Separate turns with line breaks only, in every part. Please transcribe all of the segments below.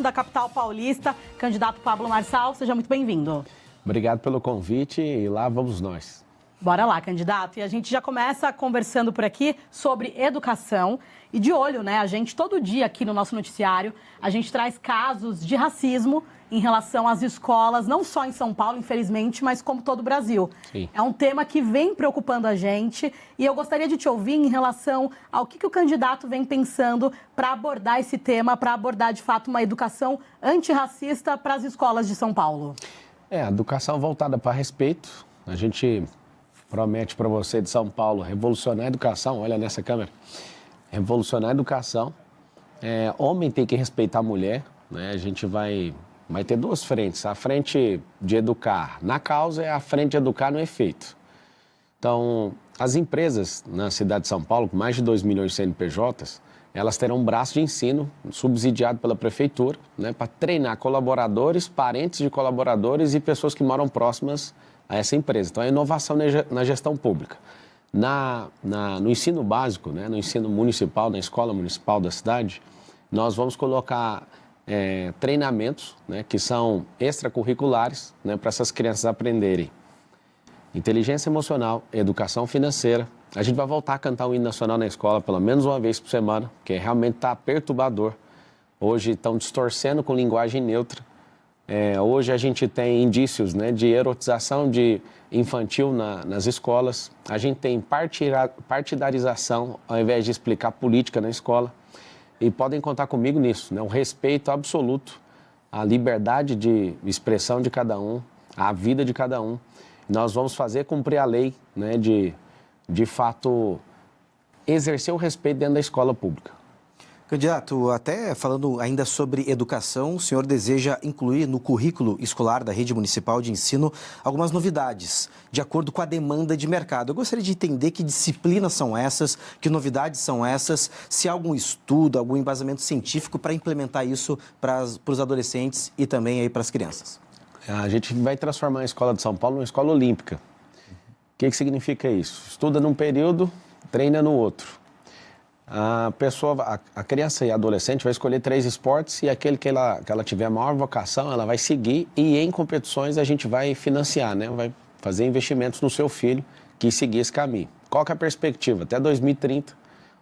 da capital paulista, candidato Pablo Marçal. Seja muito bem-vindo.
Obrigado pelo convite e lá vamos nós.
Bora lá, candidato. E a gente já começa conversando por aqui sobre educação. E de olho, né? A gente, todo dia aqui no nosso noticiário, a gente traz casos de racismo em relação às escolas, não só em São Paulo, infelizmente, mas como todo o Brasil.
Sim.
É um tema que vem preocupando a gente e eu gostaria de te ouvir em relação ao que o candidato vem pensando para abordar esse tema, para abordar, de fato, uma educação antirracista para as escolas de São Paulo.
A educação voltada para respeito. A gente promete para você de São Paulo revolucionar a educação, olha nessa câmera, revolucionar a educação. Homem tem que respeitar a mulher, né? A gente vai ter duas frentes, a frente de educar na causa e a frente de educar no efeito. Então, as empresas na cidade de São Paulo, com mais de 2 milhões de CNPJs, elas terão um braço de ensino subsidiado pela prefeitura, né, para treinar colaboradores, parentes de colaboradores e pessoas que moram próximas a essa empresa. Então, é inovação na gestão pública. No ensino básico, né, no ensino municipal, na escola municipal da cidade, nós vamos colocar treinamentos, né, que são extracurriculares, né, para essas crianças aprenderem inteligência emocional, educação financeira. A gente vai voltar a cantar o hino nacional na escola pelo menos uma vez por semana, porque realmente está perturbador. Hoje estão distorcendo com linguagem neutra. Hoje a gente tem indícios, né, de erotização de infantil nas escolas. A gente tem partidarização ao invés de explicar política na escola. E podem contar comigo nisso, né? Um respeito absoluto à liberdade de expressão de cada um, à vida de cada um. Nós vamos fazer cumprir a lei, né, de fato, exercer o respeito dentro da escola pública.
Candidato, até falando ainda sobre educação, o senhor deseja incluir no currículo escolar da rede municipal de ensino algumas novidades, de acordo com a demanda de mercado. Eu gostaria de entender que disciplinas são essas, que novidades são essas, se há algum estudo, algum embasamento científico para implementar isso para os adolescentes e também aí para as crianças.
A gente vai transformar a escola de São Paulo numa escola olímpica. O que significa isso? Estuda num período, treina no outro. A criança e a adolescente vai escolher 3 esportes e aquele que ela tiver a maior vocação, ela vai seguir e em competições a gente vai financiar, né? Vai fazer investimentos no seu filho que seguir esse caminho. Qual que é a perspectiva? Até 2030,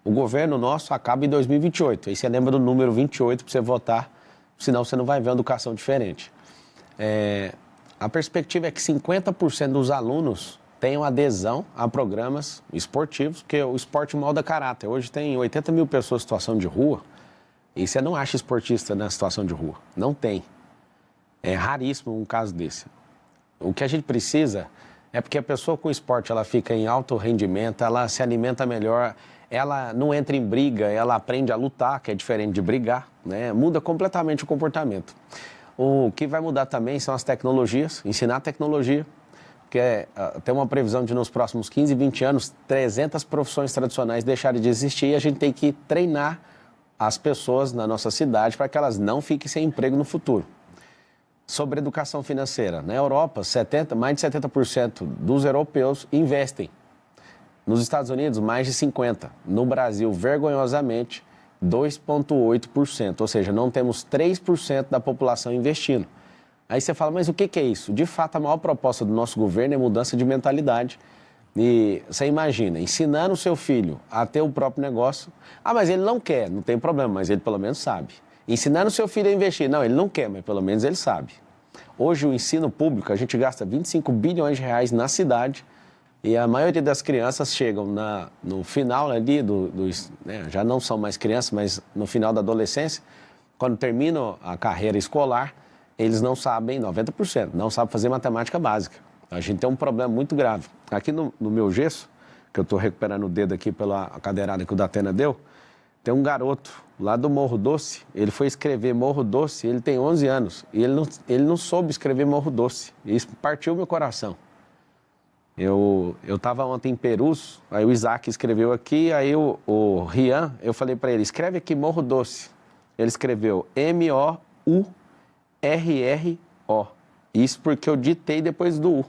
o governo nosso acaba em 2028. Aí você lembra do número 28 para você votar, senão você não vai ver uma educação diferente. A perspectiva é que 50% dos alunos tenham adesão a programas esportivos, porque o esporte molda caráter. Hoje tem 80 mil pessoas em situação de rua e você não acha esportista na situação de rua. Não tem. É raríssimo um caso desse. O que a gente precisa é porque a pessoa com esporte ela fica em alto rendimento, ela se alimenta melhor, ela não entra em briga, ela aprende a lutar, que é diferente de brigar, né? Muda completamente o comportamento. O que vai mudar também são as tecnologias, ensinar tecnologia, porque tem uma previsão de nos próximos 15, 20 anos, 300 profissões tradicionais deixarem de existir e a gente tem que treinar as pessoas na nossa cidade para que elas não fiquem sem emprego no futuro. Sobre educação financeira, na Europa, mais de 70% dos europeus investem. Nos Estados Unidos, mais de 50%. No Brasil, vergonhosamente, 2,8%. Ou seja, não temos 3% da população investindo. Aí você fala, mas o que é isso? De fato, a maior proposta do nosso governo é mudança de mentalidade. E você imagina, ensinando o seu filho a ter o próprio negócio. Mas ele não quer, não tem problema, mas ele pelo menos sabe. Ensinando o seu filho a investir. Não, ele não quer, mas pelo menos ele sabe. Hoje, o ensino público, a gente gasta 25 bilhões de reais na cidade e a maioria das crianças chegam no final ali, né, já não são mais crianças, mas no final da adolescência, quando terminam a carreira escolar, eles não sabem, 90%, não sabem fazer matemática básica. A gente tem um problema muito grave. Aqui no meu gesso, que eu estou recuperando o dedo aqui pela cadeirada que o Datena deu, tem um garoto lá do Morro Doce, ele foi escrever Morro Doce, ele tem 11 anos, e ele não soube escrever Morro Doce. Isso partiu meu coração. Eu estava ontem em Perus, aí o Isaac escreveu aqui, aí o Rian, eu falei para ele, escreve aqui Morro Doce. Ele escreveu MOURRO. Isso porque eu ditei depois do U.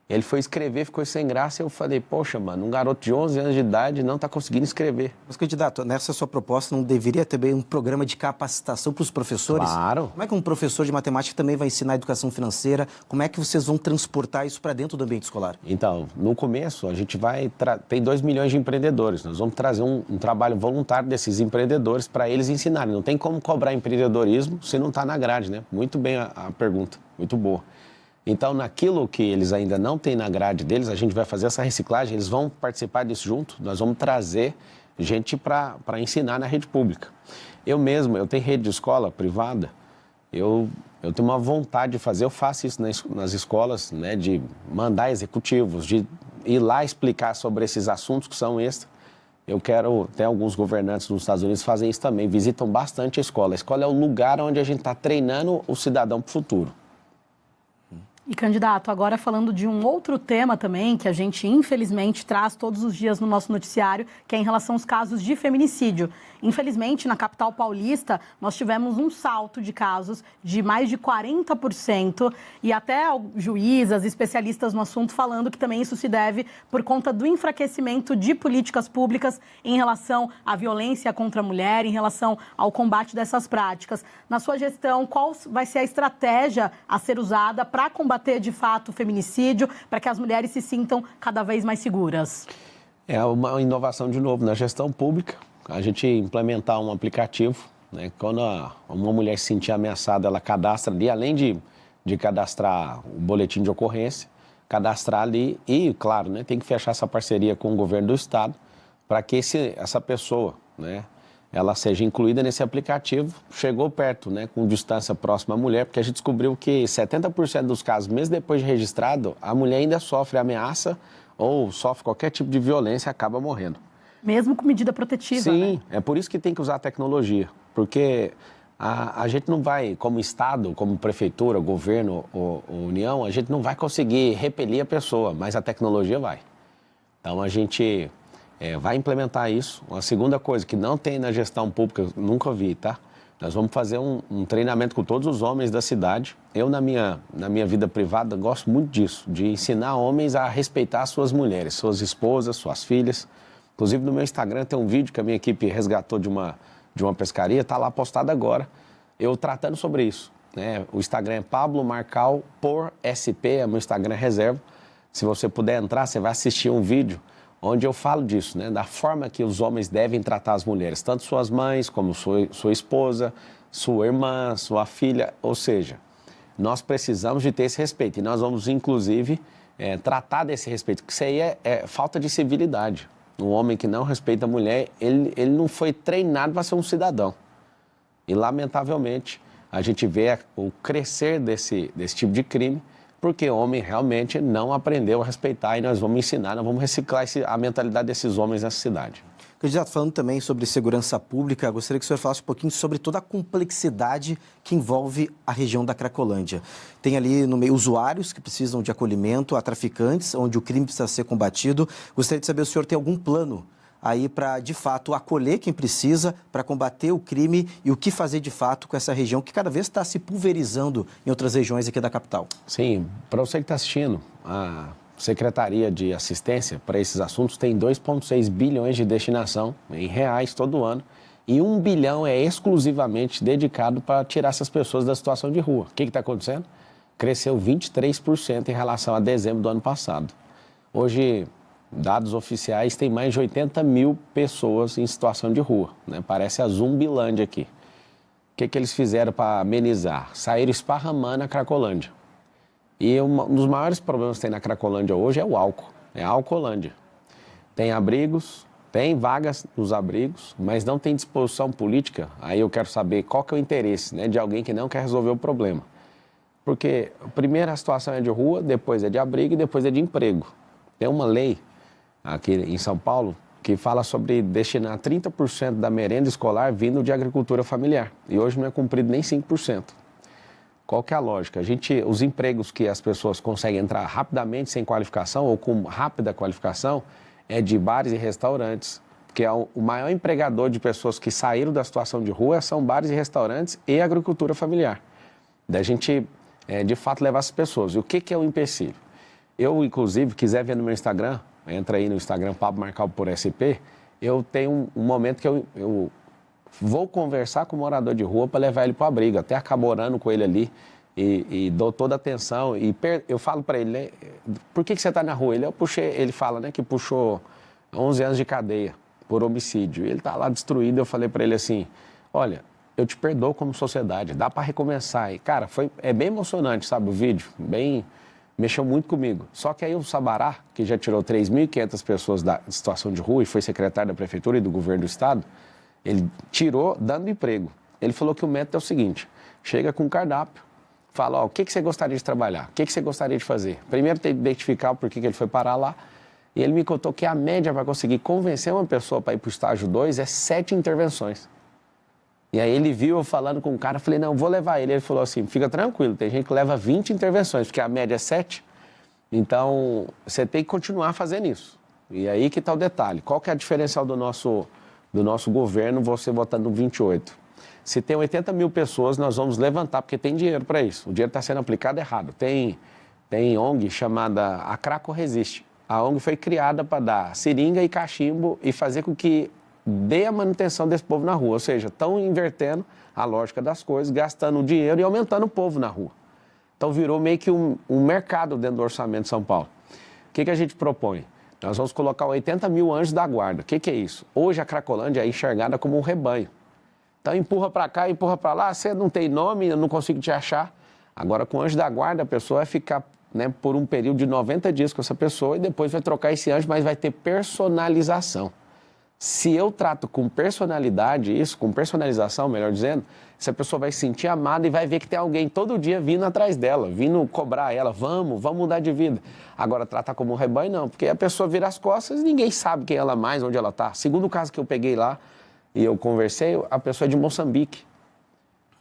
Ele foi escrever, ficou sem graça, e eu falei, poxa, mano, um garoto de 11 anos de idade não está conseguindo escrever.
Mas, candidato, nessa sua proposta não deveria ter também um programa de capacitação para os professores?
Claro.
Como é que um professor de matemática também vai ensinar educação financeira? Como é que vocês vão transportar isso para dentro do ambiente escolar?
Então, no começo, a gente tem 2 milhões de empreendedores. Nós vamos trazer um trabalho voluntário desses empreendedores para eles ensinarem. Não tem como cobrar empreendedorismo se não está na grade, né? Muito bem a pergunta, muito boa. Então, naquilo que eles ainda não têm na grade deles, a gente vai fazer essa reciclagem, eles vão participar disso junto, nós vamos trazer gente para ensinar na rede pública. Eu mesmo, eu tenho rede de escola privada, eu tenho uma vontade de fazer, eu faço isso nas escolas, né, de mandar executivos, de ir lá explicar sobre esses assuntos que são extra. Eu quero, até alguns governantes nos Estados Unidos fazem isso também, visitam bastante a escola. A escola é o lugar onde a gente está treinando o cidadão para o futuro.
E, candidato, agora falando de um outro tema também, que a gente infelizmente traz todos os dias no nosso noticiário, que é em relação aos casos de feminicídio. Infelizmente, na capital paulista, nós tivemos um salto de casos de mais de 40% e até juízas, especialistas no assunto falando que também isso se deve por conta do enfraquecimento de políticas públicas em relação à violência contra a mulher, em relação ao combate dessas práticas. Na sua gestão, qual vai ser a estratégia a ser usada para combater de fato o feminicídio, para que as mulheres se sintam cada vez mais seguras?
É uma inovação de novo na gestão pública. A gente implementar um aplicativo, né? Quando uma mulher se sentir ameaçada, ela cadastra ali, além de cadastrar o boletim de ocorrência, cadastrar ali e, claro, né, tem que fechar essa parceria com o governo do estado para que essa pessoa, né, ela seja incluída nesse aplicativo. Chegou perto, né, com distância próxima à mulher, porque a gente descobriu que 70% dos casos, mesmo depois de registrado, a mulher ainda sofre ameaça ou sofre qualquer tipo de violência e acaba morrendo.
Mesmo com medida protetiva,
Sim,
né?
É por isso que tem que usar a tecnologia, porque a gente não vai, como Estado, como Prefeitura, Governo ou União, a gente não vai conseguir repelir a pessoa, mas a tecnologia vai. Então, a gente vai implementar isso. Uma segunda coisa que não tem na gestão pública, nunca vi, tá? Nós vamos fazer um treinamento com todos os homens da cidade. Eu, na minha vida privada, gosto muito disso, de ensinar homens a respeitar suas mulheres, suas esposas, suas filhas. Inclusive, no meu Instagram tem um vídeo que a minha equipe resgatou de uma pescaria, está lá postado agora, eu tratando sobre isso, né? O Instagram é Pablo Marcal por SP, é meu Instagram reserva. Se você puder entrar, você vai assistir um vídeo onde eu falo disso, né? Da forma que os homens devem tratar as mulheres, tanto suas mães, como sua esposa, sua irmã, sua filha, ou seja, nós precisamos de ter esse respeito e nós vamos, inclusive, tratar desse respeito, porque isso aí é falta de civilidade. Um homem que não respeita a mulher, ele não foi treinado para ser um cidadão. E, lamentavelmente, a gente vê o crescer desse tipo de crime, porque o homem realmente não aprendeu a respeitar e nós vamos ensinar, nós vamos reciclar a mentalidade desses homens nessa cidade.
Candidato, falando também sobre segurança pública, gostaria que o senhor falasse um pouquinho sobre toda a complexidade que envolve a região da Cracolândia. Tem ali no meio usuários que precisam de acolhimento, há traficantes, onde o crime precisa ser combatido. Gostaria de saber se o senhor tem algum plano aí para, de fato, acolher quem precisa, para combater o crime e o que fazer, de fato, com essa região que cada vez está se pulverizando em outras regiões aqui da capital.
Sim, para você que está assistindo, a Secretaria de Assistência para esses assuntos tem 2,6 bilhões de destinação em reais todo ano e 1 bilhão é exclusivamente dedicado para tirar essas pessoas da situação de rua. O que está acontecendo? Cresceu 23% em relação a dezembro do ano passado. Hoje, dados oficiais, tem mais de 80 mil pessoas em situação de rua, né? Parece a Zumbilândia aqui. O que eles fizeram para amenizar? Saíram esparramando a Cracolândia. E um dos maiores problemas que tem na Cracolândia hoje é o álcool, é a Alcolândia. Tem abrigos, tem vagas nos abrigos, mas não tem disposição política. Aí eu quero saber qual que é o interesse, né, de alguém que não quer resolver o problema. Porque primeiro a situação é de rua, depois é de abrigo e depois é de emprego. Tem uma lei aqui em São Paulo que fala sobre destinar 30% da merenda escolar vindo de agricultura familiar. E hoje não é cumprido nem 5%. Qual que é a lógica? Os empregos que as pessoas conseguem entrar rapidamente sem qualificação ou com rápida qualificação é de bares e restaurantes, porque o maior empregador de pessoas que saíram da situação de rua são bares e restaurantes e agricultura familiar. Da gente, de fato, levar essas pessoas. E o que é o empecilho? Eu, inclusive, quiser ver no meu Instagram, entra aí no Instagram, Pablo Marcal por SP, eu tenho um momento que eu vou conversar com o morador de rua para levar ele para o abrigo. Até acabo orando com ele ali e dou toda a atenção. E eu falo para ele, né, por que você está na rua? Ele fala, né, que puxou 11 anos de cadeia por homicídio. E ele está lá destruído. Eu falei para ele assim, olha, eu te perdoo como sociedade, dá para recomeçar. E, cara, é bem emocionante, sabe, o vídeo, mexeu muito comigo. Só que aí o Sabará, que já tirou 3.500 pessoas da situação de rua e foi secretário da prefeitura e do governo do estado, ele tirou dando emprego. Ele falou que o método é o seguinte, chega com um cardápio, fala, ó, o que você gostaria de trabalhar? O que você gostaria de fazer? Primeiro tem que identificar o porquê que ele foi parar lá. E ele me contou que a média para conseguir convencer uma pessoa para ir para o estágio 2 é 7 intervenções. E aí ele viu eu falando com o cara, falei, não, vou levar ele. Ele falou assim, fica tranquilo, tem gente que leva 20 intervenções, porque a média é 7. Então, você tem que continuar fazendo isso. E aí que está o detalhe. Qual que é a diferencial do nosso governo, você votando 28? Se tem 80 mil pessoas, nós vamos levantar, porque tem dinheiro para isso. O dinheiro está sendo aplicado errado. Tem ONG chamada A Craco Resiste. A ONG foi criada para dar seringa e cachimbo e fazer com que dê a manutenção desse povo na rua. Ou seja, estão invertendo a lógica das coisas, gastando dinheiro e aumentando o povo na rua. Então virou meio que um mercado dentro do orçamento de São Paulo. O que a gente propõe? Nós vamos colocar 80 mil anjos da guarda. O que é isso? Hoje a Cracolândia é enxergada como um rebanho. Então empurra para cá, empurra para lá, você não tem nome, eu não consigo te achar. Agora com o anjo da guarda a pessoa vai ficar, né, por um período de 90 dias com essa pessoa e depois vai trocar esse anjo, mas vai ter personalização. Se eu trato com personalidade isso, com personalização, melhor dizendo, essa pessoa vai se sentir amada e vai ver que tem alguém todo dia vindo atrás dela, vindo cobrar ela, vamos mudar de vida. Agora, tratar como um rebanho, não, porque a pessoa vira as costas e ninguém sabe quem ela é mais, onde ela está. Segundo o caso que eu peguei lá e eu conversei, a pessoa é de Moçambique.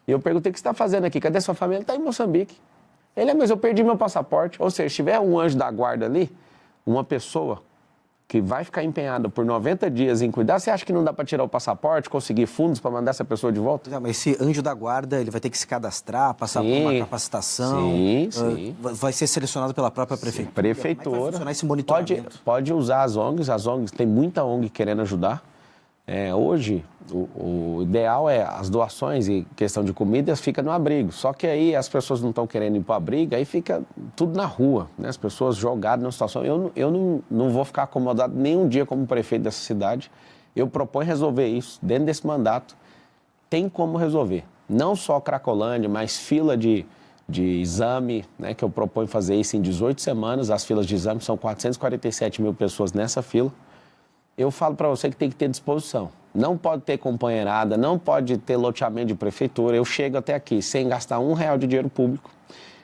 E eu perguntei, o que você está fazendo aqui? Cadê sua família? Ele está em Moçambique. Ele mas eu perdi meu passaporte. Ou seja, se tiver um anjo da guarda ali, uma pessoa que vai ficar empenhada por 90 dias em cuidar, você acha que não dá para tirar o passaporte, conseguir fundos para mandar essa pessoa de volta?
Não, mas esse anjo da guarda, ele vai ter que se cadastrar, passar por uma capacitação.
Sim.
Vai ser selecionado pela própria prefeitura.
Prefeitura.
Como é que vai funcionar esse monitoramento?
Pode usar as ONGs, tem muita ONG querendo ajudar. Hoje, o ideal é as doações e questão de comidas fica no abrigo. Só que aí as pessoas não estão querendo ir para o abrigo, aí fica tudo na rua, né? As pessoas jogadas numa situação. Eu não vou ficar acomodado nenhum dia como prefeito dessa cidade. Eu proponho resolver isso dentro desse mandato. Tem como resolver. Não só Cracolândia, mas fila de exame, né? Que eu proponho fazer isso em 18 semanas. As filas de exame são 447 mil pessoas nessa fila. Eu falo para você que tem que ter disposição. Não pode ter companheirada, não pode ter loteamento de prefeitura. Eu chego até aqui sem gastar R$1 de dinheiro público,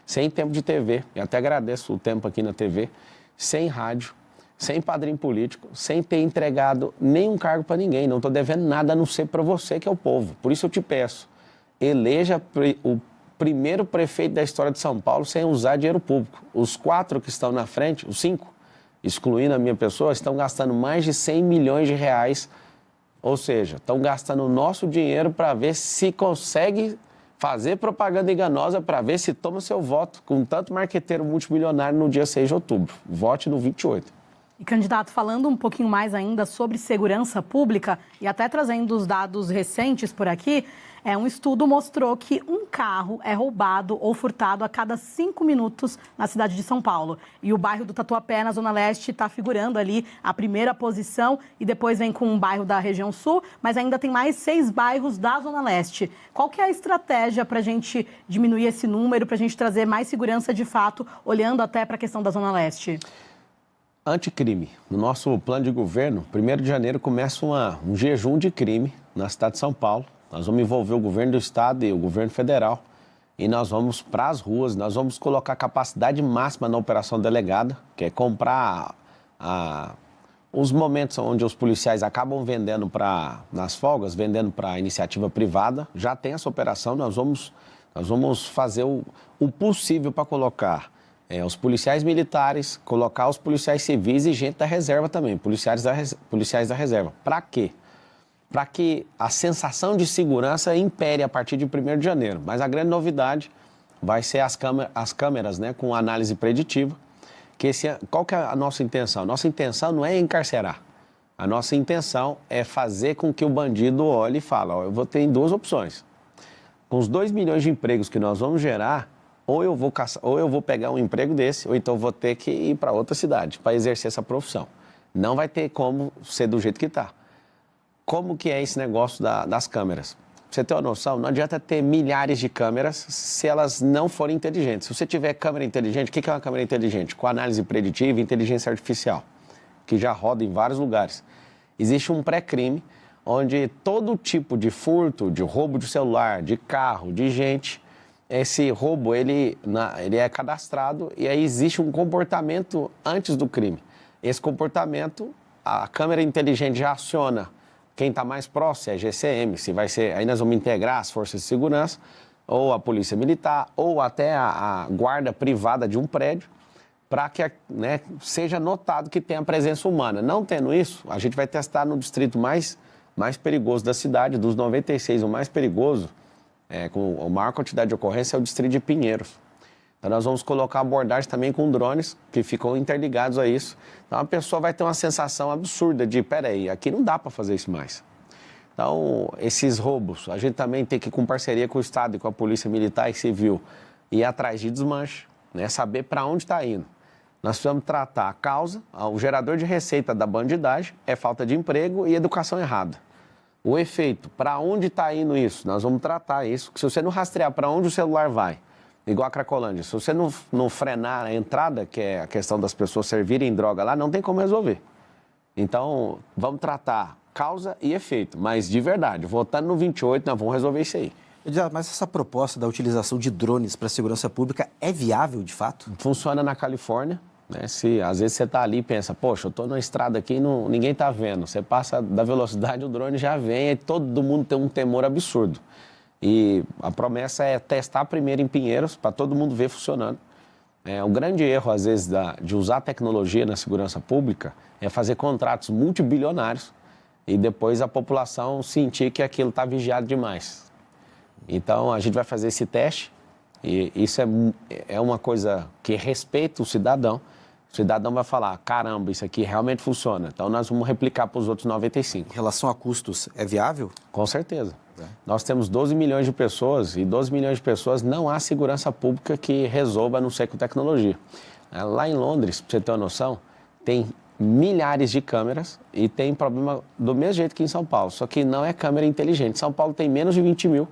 sem tempo de TV, e até agradeço o tempo aqui na TV, sem rádio, sem padrinho político, sem ter entregado nenhum cargo para ninguém. Não estou devendo nada a não ser para você, que é o povo. Por isso eu te peço, eleja o primeiro prefeito da história de São Paulo sem usar dinheiro público. Os 4 que estão na frente, os 5, excluindo a minha pessoa, estão gastando mais de 100 milhões de reais, ou seja, estão gastando o nosso dinheiro para ver se consegue fazer propaganda enganosa, para ver se toma seu voto, com tanto marqueteiro multimilionário no dia 6 de outubro. Vote no 28.
E, candidato, falando um pouquinho mais ainda sobre segurança pública e até trazendo os dados recentes por aqui, um estudo mostrou que um carro é roubado ou furtado a cada 5 minutos na cidade de São Paulo. E o bairro do Tatuapé, na Zona Leste, está figurando ali a primeira posição e depois vem com um bairro da região sul, mas ainda tem mais 6 bairros da Zona Leste. Qual que é a estratégia para a gente diminuir esse número, para a gente trazer mais segurança de fato, olhando até para a questão da Zona Leste?
Anticrime. No nosso plano de governo, 1º de janeiro começa um jejum de crime na cidade de São Paulo. Nós vamos envolver o governo do estado e o governo federal e nós vamos para as ruas, nós vamos colocar capacidade máxima na operação delegada, que é comprar os momentos onde os policiais acabam vendendo nas folgas, vendendo para a iniciativa privada. Já tem essa operação, nós vamos fazer o possível para colocar os policiais militares, colocar os policiais civis e gente da reserva também, policiais da reserva. Para quê? Para que a sensação de segurança impere a partir de 1º de janeiro. Mas a grande novidade vai ser as câmeras, né, com análise preditiva. Qual que é a nossa intenção? Nossa intenção não é encarcerar. A nossa intenção é fazer com que o bandido olhe e fale, ó, eu vou ter 2 opções. Com os 2 milhões de empregos que nós vamos gerar, ou eu vou pegar um emprego desse, ou então vou ter que ir para outra cidade para exercer essa profissão. Não vai ter como ser do jeito que está. Como que é esse negócio das câmeras? Pra você ter uma noção, não adianta ter milhares de câmeras se elas não forem inteligentes. Se você tiver câmera inteligente, o que é uma câmera inteligente? Com análise preditiva e inteligência artificial, que já roda em vários lugares. Existe um pré-crime onde todo tipo de furto, de roubo de celular, de carro, de gente, esse roubo ele é cadastrado e aí existe um comportamento antes do crime. Esse comportamento, a câmera inteligente já aciona quem está mais próximo, é GCM, se vai ser, aí nós vamos integrar as forças de segurança, ou a polícia militar, ou até a guarda privada de um prédio, para que seja notado que tem a presença humana. Não tendo isso, a gente vai testar no distrito mais perigoso da cidade, dos 96, o mais perigoso, com a maior quantidade de ocorrência, é o distrito de Pinheiros. Então, nós vamos colocar abordagem também com drones, que ficam interligados a isso. Então, a pessoa vai ter uma sensação absurda de, peraí, aqui não dá para fazer isso mais. Então, esses roubos, a gente também tem que ir com parceria com o Estado e com a Polícia Militar e Civil, ir atrás de desmanche, saber para onde está indo. Nós precisamos tratar a causa, o gerador de receita da bandidagem é falta de emprego e educação errada. O efeito, para onde está indo isso? Nós vamos tratar isso, porque se você não rastrear para onde o celular vai, igual a Cracolândia, se você não frenar a entrada, que é a questão das pessoas servirem droga lá, não tem como resolver. Então, vamos tratar causa e efeito, mas de verdade, votando no 28, nós vamos resolver isso aí.
Mas essa proposta da utilização de drones para a segurança pública é viável, de fato?
Funciona na Califórnia, às vezes você está ali e pensa, poxa, eu estou na estrada aqui e ninguém está vendo. Você passa da velocidade, o drone já vem e todo mundo tem um temor absurdo. E a promessa é testar primeiro em Pinheiros, para todo mundo ver funcionando. Um grande erro, às vezes, de usar tecnologia na segurança pública é fazer contratos multibilionários e depois a população sentir que aquilo está vigiado demais. Então, a gente vai fazer esse teste e isso é uma coisa que respeita o cidadão. O cidadão vai falar, caramba, isso aqui realmente funciona. Então, nós vamos replicar para os outros 95.
Em relação a custos, é viável?
Com certeza. Nós temos 12 milhões de pessoas e 12 milhões de pessoas não há segurança pública que resolva a não ser com tecnologia. Lá em Londres, para você ter uma noção, tem milhares de câmeras e tem problema do mesmo jeito que em São Paulo, só que não é câmera inteligente. São Paulo tem menos de 20 mil,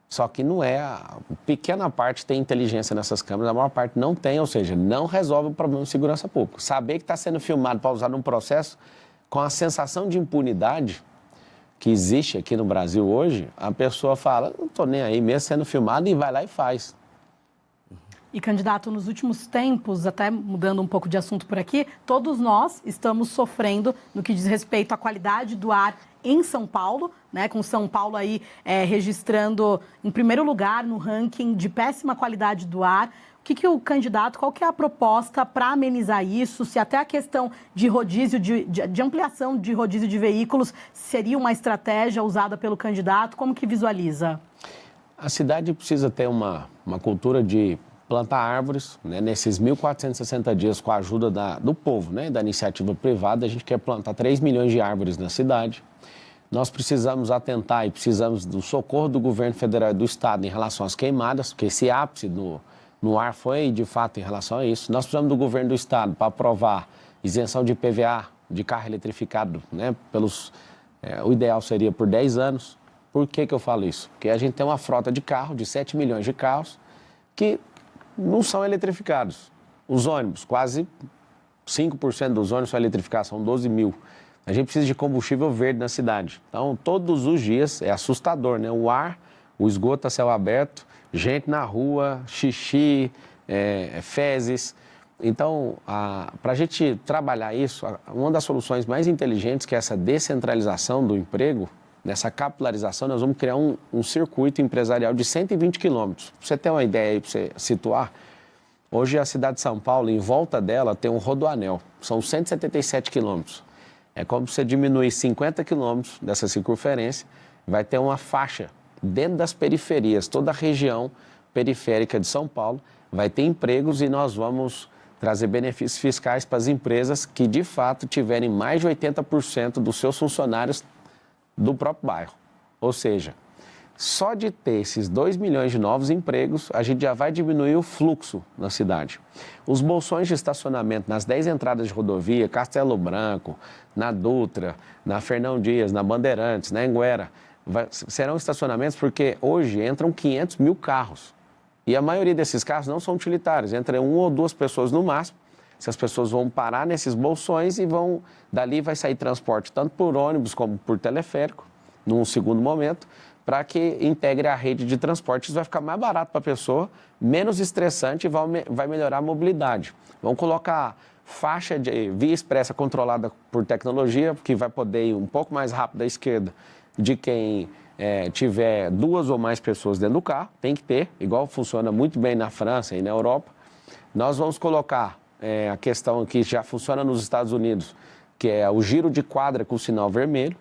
só que não é, a pequena parte tem inteligência nessas câmeras, a maior parte não tem, ou seja, não resolve o problema de segurança pública. Saber que está sendo filmado para usar num processo com a sensação de impunidade que existe aqui no Brasil hoje, a pessoa fala, não estou nem aí, mesmo sendo filmado, e vai lá e faz.
E, candidato, nos últimos tempos, até mudando um pouco de assunto por aqui, todos nós estamos sofrendo no que diz respeito à qualidade do ar em São Paulo, com São Paulo aí registrando em primeiro lugar no ranking de péssima qualidade do ar. Qual que é a proposta para amenizar isso? Se até a questão de rodízio, de ampliação de rodízio de veículos seria uma estratégia usada pelo candidato, como que visualiza?
A cidade precisa ter uma cultura de plantar árvores, nesses 1.460 dias com a ajuda do povo, da iniciativa privada, a gente quer plantar 3 milhões de árvores na cidade. Nós precisamos atentar e precisamos do socorro do governo federal e do estado em relação às queimadas, porque esse ápice no ar foi, de fato, em relação a isso. Nós precisamos do governo do estado para aprovar isenção de IPVA de carro eletrificado, o ideal seria por 10 anos. Por que eu falo isso? Porque a gente tem uma frota de carro, de 7 milhões de carros, que não são eletrificados. Os ônibus, quase 5% dos ônibus são eletrificados, são 12 mil. A gente precisa de combustível verde na cidade. Então, todos os dias, é assustador, O ar, o esgoto a céu aberto, gente na rua, xixi, fezes. Então, para a gente trabalhar isso, uma das soluções mais inteligentes, que é essa descentralização do emprego, nessa capilarização, nós vamos criar um circuito empresarial de 120 quilômetros. Para você ter uma ideia aí, para você situar, hoje a cidade de São Paulo, em volta dela, tem um rodoanel. São 177 quilômetros. É como se você diminuir 50 quilômetros dessa circunferência, vai ter uma faixa dentro das periferias, toda a região periférica de São Paulo, vai ter empregos e nós vamos trazer benefícios fiscais para as empresas que, de fato, tiverem mais de 80% dos seus funcionários do próprio bairro. Ou seja, só de ter esses 2 milhões de novos empregos, a gente já vai diminuir o fluxo na cidade. Os bolsões de estacionamento nas 10 entradas de rodovia, Castelo Branco, na Dutra, na Fernão Dias, na Bandeirantes, na Anguera, serão estacionamentos porque hoje entram 500 mil carros. E a maioria desses carros não são utilitários, entra 1 ou 2 pessoas no máximo. Essas pessoas vão parar nesses bolsões e dali vai sair transporte tanto por ônibus como por teleférico, num segundo momento, para que integre a rede de transporte. Isso vai ficar mais barato para a pessoa, menos estressante e vai melhorar a mobilidade. Vamos colocar faixa de via expressa controlada por tecnologia, que vai poder ir um pouco mais rápido à esquerda de quem tiver 2 ou mais pessoas dentro do carro, tem que ter, igual funciona muito bem na França e na Europa. Nós vamos colocar a questão que já funciona nos Estados Unidos, que é o giro de quadra com o sinal vermelho.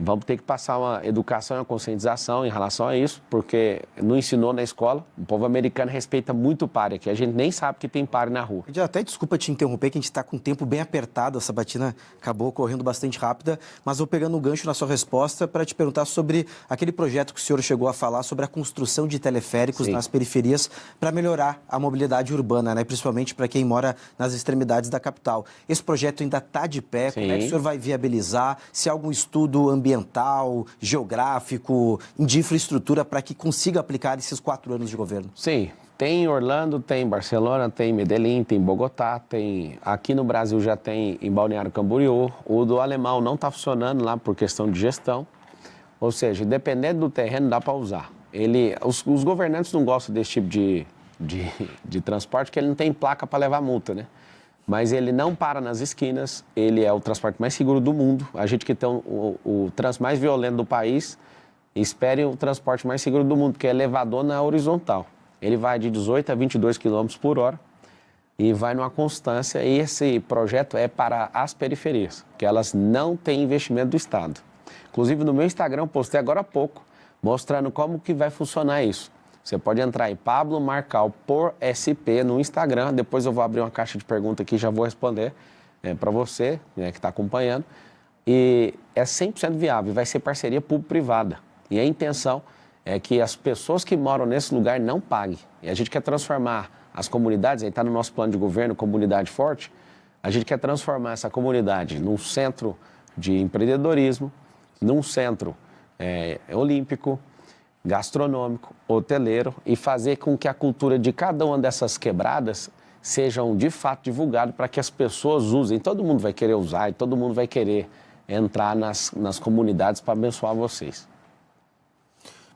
Vamos ter que passar uma educação e uma conscientização em relação a isso, porque não ensinou na escola. O povo americano respeita muito o pare aqui. A gente nem sabe que tem pare na rua.
Até desculpa te interromper, que a gente está com o tempo bem apertado. A sabatina acabou correndo bastante rápida, mas vou pegando um gancho na sua resposta para te perguntar sobre aquele projeto que o senhor chegou a falar sobre a construção de teleféricos nas periferias para melhorar a mobilidade urbana, né? Principalmente para quem mora nas extremidades da capital. Esse projeto ainda está de pé? Como é que o senhor vai viabilizar? Se há algum estudo ambiental, geográfico, de infraestrutura para que consiga aplicar esses 4 anos de governo?
Sim, tem em Orlando, tem em Barcelona, tem em Medellín, tem em Bogotá, tem aqui no Brasil já tem em Balneário Camboriú. O do alemão não está funcionando lá por questão de gestão, ou seja, dependendo do terreno dá para usar. Os governantes não gostam desse tipo de transporte porque ele não tem placa para levar multa, né? Mas ele não para nas esquinas, ele é o transporte mais seguro do mundo. A gente que tem o trânsito mais violento do país, espere o transporte mais seguro do mundo, que é elevador na horizontal. Ele vai de 18 a 22 km por hora e vai numa constância. E esse projeto é para as periferias, que elas não têm investimento do Estado. Inclusive no meu Instagram eu postei agora há pouco, mostrando como que vai funcionar isso. Você pode entrar em Pablo Marcal por SP no Instagram. Depois eu vou abrir uma caixa de perguntas aqui e já vou responder para você, que está acompanhando. E é 100% viável, vai ser parceria público-privada. E a intenção é que as pessoas que moram nesse lugar não paguem. E a gente quer transformar as comunidades, aí está no nosso plano de governo, Comunidade Forte, a gente quer transformar essa comunidade num centro de empreendedorismo, num centro olímpico, gastronômico, hoteleiro e fazer com que a cultura de cada uma dessas quebradas sejam de fato divulgadas para que as pessoas usem. Todo mundo vai querer usar e todo mundo vai querer entrar nas comunidades para abençoar vocês.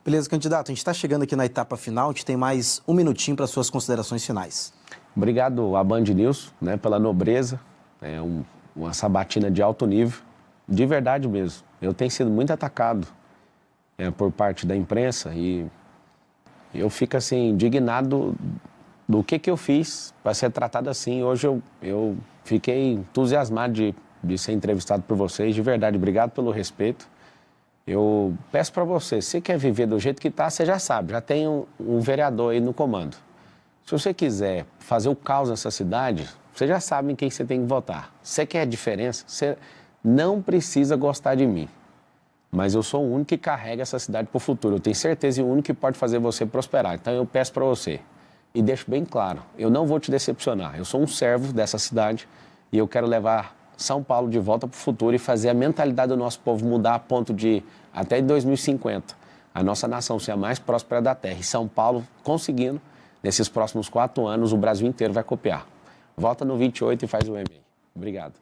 Beleza, candidato. A gente está chegando aqui na etapa final, a gente tem mais 1 minutinho para suas considerações finais.
Obrigado à Band News, pela nobreza, uma sabatina de alto nível, de verdade mesmo. Eu tenho sido muito atacado por parte da imprensa e eu fico assim indignado do que eu fiz para ser tratado assim. Hoje eu fiquei entusiasmado de ser entrevistado por vocês, de verdade. Obrigado pelo respeito. Eu peço para você, se você quer viver do jeito que está, você já sabe, já tem um vereador aí no comando. Se você quiser fazer o caos nessa cidade, você já sabe em quem você tem que votar. Você quer diferença, você não precisa gostar de mim. Mas eu sou o único que carrega essa cidade para o futuro. Eu tenho certeza e o único que pode fazer você prosperar. Então eu peço para você, e deixo bem claro, eu não vou te decepcionar. Eu sou um servo dessa cidade e eu quero levar São Paulo de volta para o futuro e fazer a mentalidade do nosso povo mudar a ponto de, até 2050, a nossa nação ser a mais próspera da Terra. E São Paulo conseguindo, nesses próximos 4 anos, o Brasil inteiro vai copiar. Volta no 28 e faz o EMEI. Obrigado.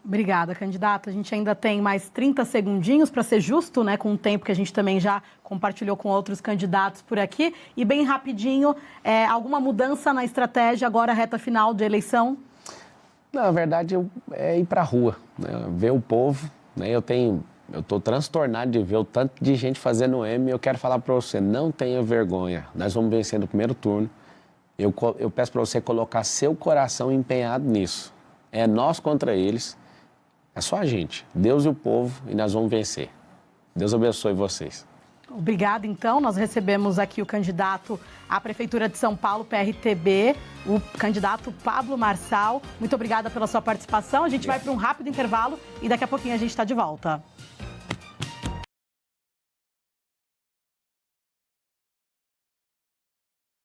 Obrigada, candidato. A gente ainda tem mais 30 segundinhos para ser justo, com o tempo que a gente também já compartilhou com outros candidatos por aqui. E bem rapidinho, alguma mudança na estratégia agora, reta final de eleição?
Na verdade, é ir para a rua, ver o povo. Eu estou transtornado de ver o tanto de gente fazendo M. Eu quero falar para você, não tenha vergonha. Nós vamos vencer no primeiro turno. Eu peço para você colocar seu coração empenhado nisso. É nós contra eles. É só a gente, Deus e o povo, e nós vamos vencer. Deus abençoe vocês.
Obrigada, então. Nós recebemos aqui o candidato à Prefeitura de São Paulo, PRTB, o candidato Pablo Marçal. Muito obrigada pela sua participação. A gente vai para um rápido intervalo e daqui a pouquinho a gente está de volta.